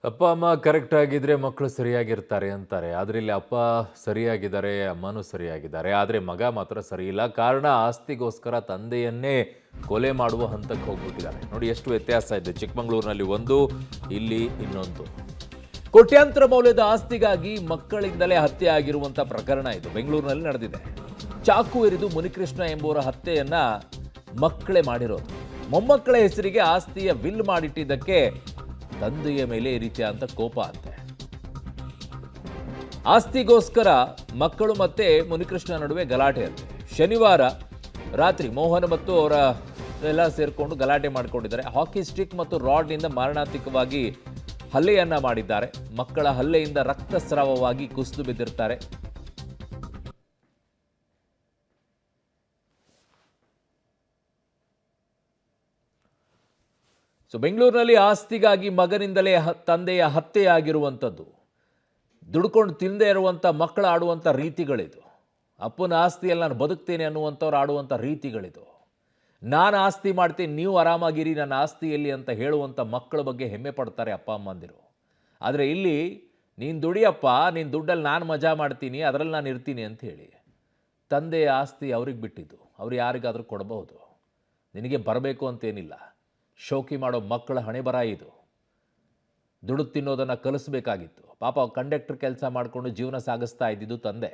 ಅಪ್ಪ ಅಮ್ಮ ಕರೆಕ್ಟ್ ಆಗಿದ್ರೆ ಮಕ್ಕಳು ಸರಿಯಾಗಿರ್ತಾರೆ ಅಂತಾರೆ. ಆದ್ರೆ ಇಲ್ಲಿ ಅಪ್ಪ ಸರಿಯಾಗಿದ್ದಾರೆ, ಅಮ್ಮನೂ ಸರಿಯಾಗಿದ್ದಾರೆ. ಆದ್ರೆ ಮಗ ಮಾತ್ರ ಸರಿ ಇಲ್ಲ. ಕಾರಣ ಆಸ್ತಿಗೋಸ್ಕರ ತಂದೆಯನ್ನೇ ಕೊಲೆ ಮಾಡುವ ಹಂತಕ್ಕೆ ಹೋಗ್ಬಿಟ್ಟಿದ್ದಾರೆ. ನೋಡಿ ಎಷ್ಟು ವ್ಯತ್ಯಾಸ ಇದೆ. ಚಿಕ್ಕಮಗಳೂರಿನಲ್ಲಿ ಒಂದು, ಇಲ್ಲಿ ಇನ್ನೊಂದು. ಕೋಟ್ಯಾಂತರ ಮೌಲ್ಯದ ಆಸ್ತಿಗಾಗಿ ಮಕ್ಕಳಿಂದಲೇ ಹತ್ಯೆ ಆಗಿರುವಂತ ಪ್ರಕರಣ ಇದು ಬೆಂಗಳೂರಿನಲ್ಲಿ ನಡೆದಿದೆ. ಚಾಕು ಇರಿದು ಮುನಿಕೃಷ್ಣ ಎಂಬುವರ ಹತ್ಯೆಯನ್ನ ಮಕ್ಕಳೇ ಮಾಡಿರೋದು. ಮೊಮ್ಮಕ್ಕಳ ಹೆಸರಿಗೆ ಆಸ್ತಿಯ ವಿಲ್ ಮಾಡಿಟ್ಟಿದ್ದಕ್ಕೆ ತಂದೆಯ ಮೇಲೆ ಈ ರೀತಿಯ ಅಂತ ಕೋಪ ಅಂತೆ. ಆಸ್ತಿಗೋಸ್ಕರ ಮಕ್ಕಳು ಮತ್ತೆ ಮುನಿಕೃಷ್ಣ ನಡುವೆ ಗಲಾಟೆ ಅಂತೆ. ಶನಿವಾರ ರಾತ್ರಿ ಮೋಹನ್ ಮತ್ತು ಅವರ ಎಲ್ಲ ಸೇರ್ಕೊಂಡು ಗಲಾಟೆ ಮಾಡಿಕೊಂಡಿದ್ದಾರೆ. ಹಾಕಿ ಸ್ಟಿಕ್ ಮತ್ತು ರಾಡ್ನಿಂದ ಮಾರಣಾಂತಿಕವಾಗಿ ಹಲ್ಲೆಯನ್ನ ಮಾಡಿದ್ದಾರೆ. ಮಕ್ಕಳ ಹಲ್ಲೆಯಿಂದ ರಕ್ತಸ್ರಾವವಾಗಿ ಕುಸಿದು ಬಿದ್ದಿರ್ತಾರೆ. ಬೆಂಗಳೂರಿನಲ್ಲಿ ಆಸ್ತಿಗಾಗಿ ಮಗನಿಂದಲೇ ತಂದೆಯ ಹತ್ಯೆಯಾಗಿರುವಂಥದ್ದು. ದುಡ್ಕೊಂಡು ತಿಂದೇ ಇರುವಂಥ ಮಕ್ಕಳು ಆಡುವಂಥ ರೀತಿಗಳಿದು. ಅಪ್ಪನ ಆಸ್ತಿಯಲ್ಲಿ ನಾನು ಬದುಕ್ತೇನೆ ಅನ್ನುವಂಥವ್ರು ಆಡುವಂಥ ರೀತಿಗಳಿದು. ನಾನು ಆಸ್ತಿ ಮಾಡ್ತೀನಿ, ನೀವು ಆರಾಮಾಗಿರಿ ನನ್ನ ಆಸ್ತಿಯಲ್ಲಿ ಅಂತ ಹೇಳುವಂಥ ಮಕ್ಕಳ ಬಗ್ಗೆ ಹೆಮ್ಮೆ ಪಡ್ತಾರೆ ಅಪ್ಪ ಅಮ್ಮಂದಿರು. ಆದರೆ ಇಲ್ಲಿ ನೀನು ದುಡಿಯಪ್ಪ, ನೀನು ದುಡ್ಡಲ್ಲಿ ನಾನು ಮಜಾ ಮಾಡ್ತೀನಿ, ಅದರಲ್ಲಿ ನಾನು ಇರ್ತೀನಿ ಅಂತ ಹೇಳಿ ತಂದೆಯ ಆಸ್ತಿ ಅವ್ರಿಗೆ ಬಿಟ್ಟಿದ್ದು. ಅವ್ರು ಯಾರಿಗಾದರೂ ಕೊಡಬಹುದು, ನಿನಗೆ ಬರಬೇಕು ಅಂತೇನಿಲ್ಲ. ಶೋಕಿ ಮಾಡೋ ಮಕ್ಕಳ ಹಣೆ ಬರ ಇದು. ದುಡ್ಡು ತಿನ್ನೋದನ್ನು ಕಲಿಸ್ಬೇಕಾಗಿತ್ತು. ಪಾಪ ಕಂಡಕ್ಟರ್ ಕೆಲಸ ಮಾಡಿಕೊಂಡು ಜೀವನ ಸಾಗಿಸ್ತಾ ಇದ್ದಿದ್ದು ತಂದೆ.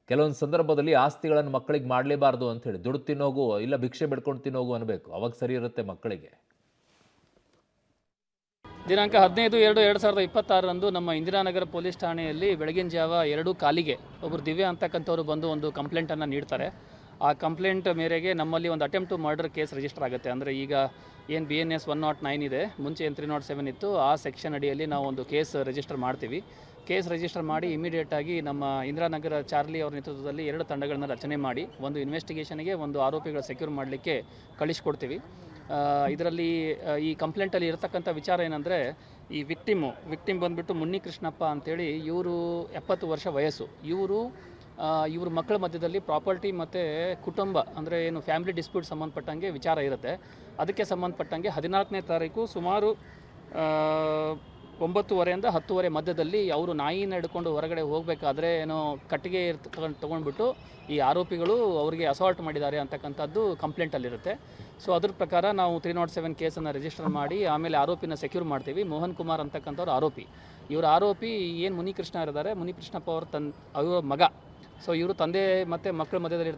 ಕೆಲವೊಂದು ಸಂದರ್ಭದಲ್ಲಿ ಆಸ್ತಿಗಳನ್ನು ಮಕ್ಕಳಿಗೆ ಮಾಡಲೇಬಾರ್ದು ಅಂಥೇಳಿ ದುಡ್ಡು ತಿನ್ನೋಗು, ಇಲ್ಲ ಭಿಕ್ಷೆ ಬಿಡ್ಕೊಂಡು ತಿನ್ನೋಗು ಅನ್ನಬೇಕು. ಅವಾಗ ಸರಿ ಇರುತ್ತೆ ಮಕ್ಕಳಿಗೆ. ದಿನಾಂಕ 15/2/2026 ನಮ್ಮ ಇಂದಿರಾನಗರ ಪೊಲೀಸ್ ಠಾಣೆಯಲ್ಲಿ ಬೆಳಗಿನ ಜಾವ 2:15ಗೆ ಒಬ್ಬರು ದಿವ್ಯಾ ಅಂತಕ್ಕಂಥವ್ರು ಬಂದು ಒಂದು ಕಂಪ್ಲೇಂಟನ್ನು ನೀಡ್ತಾರೆ. ಆ ಕಂಪ್ಲೇಂಟ್ ಮೇರೆಗೆ ನಮ್ಮಲ್ಲಿ ಒಂದು attempt to murder case register ಆಗುತ್ತೆ. ಅಂದರೆ ಈಗ ಏನು BNS 109 ಇದೆ, ಮುಂಚೆ ಏನು 307 ಇತ್ತು, ಆ ಸೆಕ್ಷನ್ ಅಡಿಯಲ್ಲಿ ನಾವು ಒಂದು ಕೇಸ್ ರಿಜಿಸ್ಟರ್ ಮಾಡ್ತೀವಿ. ಕೇಸ್ ರಿಜಿಸ್ಟರ್ ಮಾಡಿ ಇಮಿಡಿಯೇಟಾಗಿ ನಮ್ಮ ಇಂದಿರಾನಗರ ಚಾರ್ಲಿ ಅವರ ನೇತೃತ್ವದಲ್ಲಿ 2 ತಂಡಗಳನ್ನು ರಚನೆ ಮಾಡಿ ಒಂದು ಇನ್ವೆಸ್ಟಿಗೇಷನ್ಗೆ, ಒಂದು ಆರೋಪಿಗಳ ಸೆಕ್ಯೂರ್ ಮಾಡಲಿಕ್ಕೆ ಕಳಿಸ್ಕೊಡ್ತೀವಿ. ಇದರಲ್ಲಿ ಈ ಕಂಪ್ಲೇಂಟಲ್ಲಿ ಇರತಕ್ಕಂಥ ವಿಚಾರ ಏನಂದರೆ, ಈ ವಿಕ್ಟಿಮ್ ಬಂದುಬಿಟ್ಟು ಮುನಿಕೃಷ್ಣಪ್ಪ ಅಂತೇಳಿ, ಇವರು 70 ವರ್ಷ ವಯಸ್ಸು. ಇವ್ರ ಮಕ್ಕಳ ಮಧ್ಯದಲ್ಲಿ ಪ್ರಾಪರ್ಟಿ ಮತ್ತು ಕುಟುಂಬ ಅಂದರೆ ಏನು ಫ್ಯಾಮಿಲಿ ಡಿಸ್ಪ್ಯೂಟ್ ಸಂಬಂಧಪಟ್ಟಂಗೆ ವಿಚಾರ ಇರುತ್ತೆ. ಅದಕ್ಕೆ ಸಂಬಂಧಪಟ್ಟಂಗೆ 14ನೇ ತಾರೀಕು ಸುಮಾರು 9:30 10:00 ಮಧ್ಯದಲ್ಲಿ ಅವರು ನಾಯಿನ ಹಿಡ್ಕೊಂಡು ಹೊರಗಡೆ ಹೋಗಬೇಕಾದ್ರೆ ಏನೋ ಕಟ್ಟಿಗೆ ತೊಗೊಂಡ್ಬಿಟ್ಟು ಈ ಆರೋಪಿಗಳು ಅವರಿಗೆ ಅಸಾಲ್ಟ್ ಮಾಡಿದ್ದಾರೆ ಅಂತಕ್ಕಂಥದ್ದು ಕಂಪ್ಲೇಂಟಲ್ಲಿರುತ್ತೆ. ಸೊ ಅದ್ರ ಪ್ರಕಾರ ನಾವು 307 ಕೇಸನ್ನು ರಿಜಿಸ್ಟರ್ ಮಾಡಿ ಆಮೇಲೆ ಆರೋಪಿನ ಸೆಕ್ಯೂರ್ ಮಾಡ್ತೀವಿ. ಮೋಹನ್ ಕುಮಾರ್ ಅಂತಕ್ಕಂಥವ್ರು ಆರೋಪಿ. ಇವರ ಆರೋಪಿ ಏನು ಮುನಿಕೃಷ್ಣ ಇದ್ದಾರೆ, ಮುನಿಕೃಷ್ಣಪ್ಪ ಅವರ ಅವರ ಮಗ. ಸೊ ಇವರು ತಂದೆ ಮತ್ತು ಮಕ್ಕಳ ಮಧ್ಯದಲ್ಲಿ